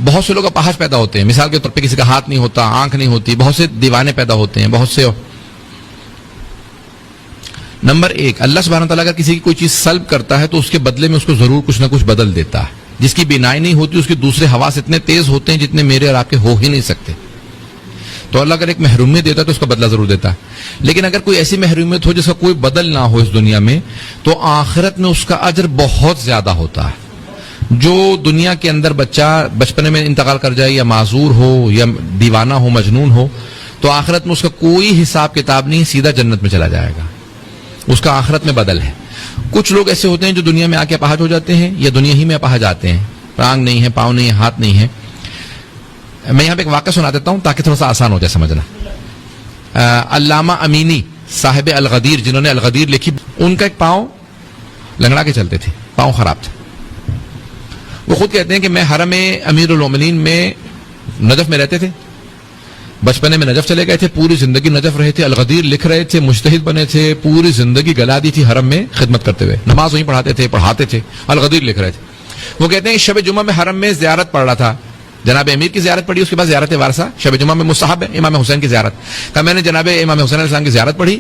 بہت سے لوگ اپاہج پیدا ہوتے ہیں. مثال کے طور پہ کسی کا ہاتھ نہیں ہوتا, آنکھ نہیں ہوتی, بہت سے دیوانے پیدا ہوتے ہیں, بہت سے. نمبر 1, اللہ سبحانہ تعالیٰ اگر کسی کی کوئی چیز سلب کرتا ہے تو اس کے بدلے میں اس کو ضرور کچھ نہ کچھ بدل دیتا ہے. جس کی بینائی نہیں ہوتی اس کے دوسرے حواس اتنے تیز ہوتے ہیں جتنے میرے اور آپ کے ہو ہی نہیں سکتے. تو اللہ اگر ایک محرومیت دیتا ہے تو اس کا بدلہ ضرور دیتا ہے. لیکن اگر کوئی ایسی محرومیت ہو جس کا کوئی بدل نہ ہو اس دنیا میں, تو آخرت میں اس کا اجر بہت زیادہ ہوتا ہے. جو دنیا کے اندر بچہ بچپنے میں انتقال کر جائے, یا معذور ہو, یا دیوانہ ہو, مجنون ہو, تو آخرت میں اس کا کوئی حساب کتاب نہیں, سیدھا جنت میں چلا جائے گا. اس کا آخرت میں بدل ہے. کچھ لوگ ایسے ہوتے ہیں جو دنیا میں آ کے اپاہج ہو جاتے ہیں, یا دنیا ہی میں اپاہج آتے ہیں, ٹانگ نہیں ہے, پاؤں نہیں ہے, ہاتھ نہیں ہے. میں یہاں پہ ایک واقعہ سنا دیتا ہوں تاکہ تھوڑا سا آسان ہو جائے سمجھنا. علامہ امینی صاحب الغدیر, جنہوں نے الغدیر لکھی, ان کا ایک پاؤں لنگڑا کے چلتے تھے, پاؤں خراب تھے. وہ خود کہتے ہیں کہ میں حرم امیر المومنین میں نجف میں رہتے تھے, بچپنے میں نجف چلے گئے تھے, پوری زندگی نجف رہے تھے, الغدیر لکھ رہے تھے, مجتہد بنے تھے, پوری زندگی گلا دی تھی حرم میں خدمت کرتے ہوئے, نماز وہیں پڑھاتے تھے, پڑھاتے تھے, الغدیر لکھ رہے تھے. وہ کہتے ہیں شب جمعہ میں حرم میں زیارت پڑھ رہا تھا, جناب امیر کی زیارت پڑھی, اس کے بعد زیارت وارثہ. شب جمعہ میں مستحب ہے امام حسین کی زیارت. کہ میں نے جناب امام حسین علیہ السلام کی زیارت پڑھی,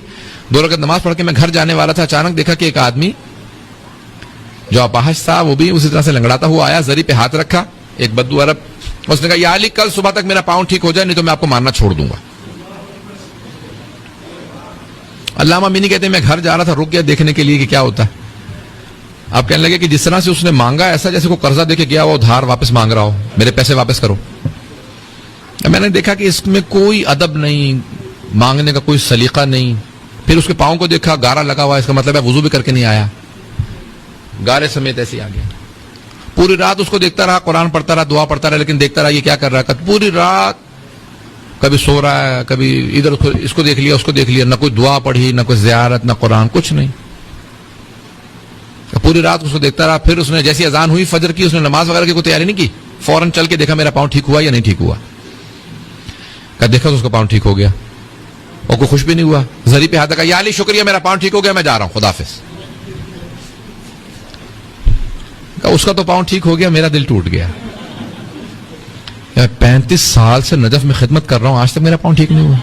2 رکعت نماز پڑھ کے میں گھر جانے والا تھا, اچانک دیکھا کہ ایک آدمی جو اپاہج تھا وہ بھی اسی طرح سے لنگڑاتا ہوا آیا, زری پہ ہاتھ رکھا, ایک بدو عرب. اس نے کہا یا علی کل صبح تک میرا پاؤں ٹھیک ہو جائے, نہیں تو میں آپ کو مارنا چھوڑ دوں گا. علامہ امینی کہتے ہیں میں گھر جا رہا تھا, رک گیا دیکھنے کے لیے کہ کیا ہوتا ہے. آپ کہنے لگے کہ جس طرح سے اس نے مانگا ایسا جیسے کوئی قرضہ دے کے گیا وہ ادھار واپس مانگ رہا ہو, میرے پیسے واپس کرو. میں نے دیکھا کہ اس میں کوئی ادب نہیں, مانگنے کا کوئی سلیقہ نہیں. پھر اس کے پاؤں کو دیکھا, گارا لگا ہوا, اس کا مطلب ہے وضو بھی کر کے نہیں آیا, گارے سمیت ایسے آ گیا. پوری رات اس کو دیکھتا رہا, قرآن پڑھتا رہا, دعا پڑھتا رہا, لیکن دیکھتا رہا یہ کیا کر رہا ہے. پوری رات کبھی سو رہا ہے, کبھی ادھر اس کو دیکھ لیا, اس کو دیکھ لیا, نہ کوئی دعا پڑھی, نہ کوئی زیارت, نہ قرآن, کچھ نہیں. پوری رات اس کو دیکھتا رہا. پھر اس نے جیسی اذان ہوئی فجر کی, اس نے نماز وغیرہ کی کوئی تیاری نہیں کی, فوراً چل کے دیکھا میرا پاؤں ٹھیک ہوا یا نہیں ٹھیک ہوا. کہ دیکھا تو اس کا پاؤں ٹھیک ہو گیا, اور کوئی خوش بھی نہیں ہوا. زری پہ ہاتھ رکھا, یا علی شکریہ میرا پاؤں ٹھیک ہو گیا, میں جا رہا ہوں, خدا حافظ. اس کا تو پاؤں ٹھیک ہو گیا, میرا دل ٹوٹ گیا. 35 سال سے نجف میں خدمت کر رہا ہوں, آج تک میرا پاؤں ٹھیک نہیں ہوا.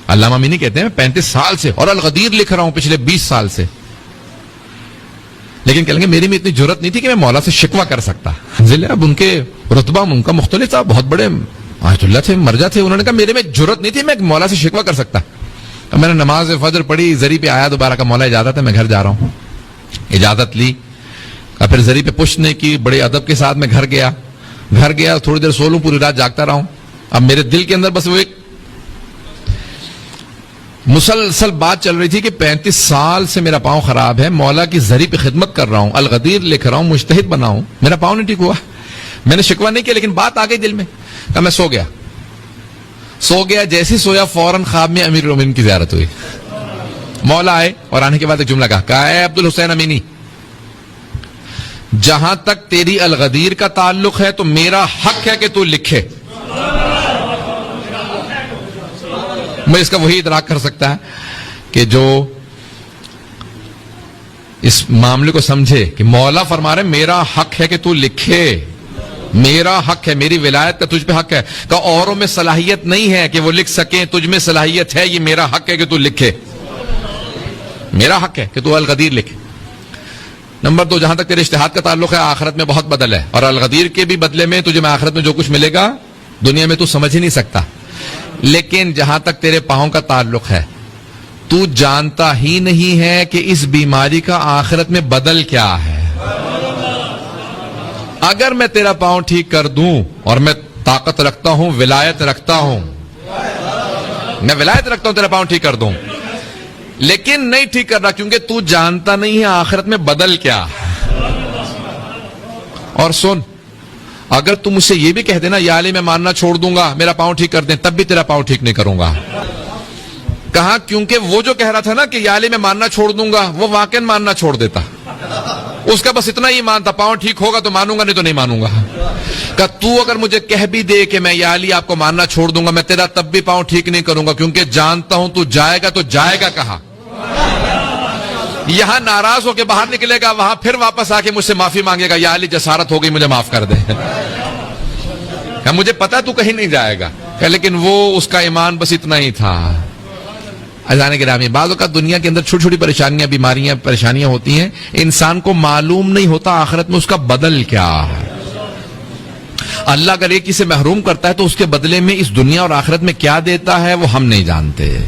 علامہ امینی کہتے ہیں 35 سال سے, اور الغدیر لکھ رہا ہوں پچھلے 20 سال سے. لیکن کہیں گے میری میں اتنی جرت نہیں تھی کہ میں مولا سے شکوہ کر سکتا. اب ان کے رتبہ ان کا مختلف تھا, بہت بڑے آیت اللہ تھے, مرجع تھے. انہوں نے کہا میرے میں جرت نہیں تھی میں مولا سے شکوہ کر سکتا. میں نے نماز فجر پڑھی, زری پہ آیا دوبارہ, کا مولا اجازت ہے میں گھر جا رہا ہوں. اجازت لی, پھر زری پہ پوچھنے کی, بڑے ادب کے ساتھ میں گھر گیا, تھوڑی دیر سو لوں, پوری رات جاگتا رہا ہوں. اب میرے دل کے اندر بس وہ ایک مسلسل بات چل رہی تھی کہ 35 سال سے میرا پاؤں خراب ہے, مولا کی زری پہ خدمت کر رہا ہوں, الغدیر لکھ رہا ہوں, مجتہد بنا ہوں, میرا پاؤں نہیں ٹھیک ہوا. میں نے شکوہ نہیں کیا, لیکن بات آ گئی دل میں. کہ میں سو گیا, جیسے سویا فوراً خواب میں امیر المومنین کی زیارت ہوئی. مولا آئے اور آنے کے بعد ایک جملہ کہا اے عبد الحسین امینی, جہاں تک تیری الغدیر کا تعلق ہے تو میرا حق ہے کہ تو لکھے. میں اس کا وہی ادراک کر سکتا ہے کہ جو اس معاملے کو سمجھے کہ مولا فرما رہے میرا حق ہے کہ تو لکھے, میرا حق ہے, میری ولایت کا تجھ پہ حق ہے. کہ اوروں میں صلاحیت نہیں ہے کہ وہ لکھ سکیں, تجھ میں صلاحیت ہے, یہ میرا حق ہے کہ تو لکھے, میرا حق ہے کہ تو الغدیر لکھے. نمبر 2, جہاں تک تیرے اشتہاد کا تعلق ہے آخرت میں بہت بدل ہے, اور الغدیر کے بھی بدلے میں تجھے میں آخرت میں جو کچھ ملے گا دنیا میں تو سمجھ ہی نہیں سکتا. لیکن جہاں تک تیرے پاؤں کا تعلق ہے تو جانتا ہی نہیں ہے کہ اس بیماری کا آخرت میں بدل کیا ہے. اگر میں تیرا پاؤں ٹھیک کر دوں, اور میں طاقت رکھتا ہوں, ولایت رکھتا ہوں, میں ولایت رکھتا ہوں تیرا پاؤں ٹھیک کر دوں, لیکن نہیں ٹھیک کر رہا کیونکہ تو جانتا نہیں ہے آخرت میں بدل کیا. اور سن, اگر تم مجھ سے یہ بھی کہہ دینا یا علی میں ماننا چھوڑ دوں گا, میرا پاؤں ٹھیک کر دیں, تب بھی تیرا پاؤں ٹھیک نہیں کروں گا. کہا کہ وہ جو کہہ رہا تھا نا کہ یا علی میں ماننا چھوڑ دوں گا, وہ واقعا ماننا چھوڑ دیتا. اس کا بس اتنا ہی ایمان تھا, پاؤں ٹھیک ہوگا تو مانوں گا, نہیں تو نہیں مانوں گا. کہ تو اگر مجھے کہہ بھی دے کہ میں یا علی آپ کو ماننا چھوڑ دوں گا, میں تیرا تب بھی پاؤں ٹھیک نہیں کروں گا, کیونکہ جانتا ہوں تو جائے گا کہاں. یہاں ناراض ہو کے باہر نکلے گا, وہاں پھر واپس آ کے مجھ سے معافی مانگے گا, یا علی جسارت ہو گئی مجھے معاف کر دے. کہ مجھے پتا تو کہیں نہیں جائے گا، کہ لیکن وہ اس کا ایمان بس اتنا ہی تھا. عزیزان گرامی، بعض اوقات دنیا کے اندر چھوٹی چھوٹی پریشانیاں، بیماریاں، پریشانیاں ہوتی ہیں، انسان کو معلوم نہیں ہوتا آخرت میں اس کا بدل کیا ہے. اللہ اگر ایک چیز سے محروم کرتا ہے تو اس کے بدلے میں اس دنیا اور آخرت میں کیا دیتا ہے وہ ہم نہیں جانتے.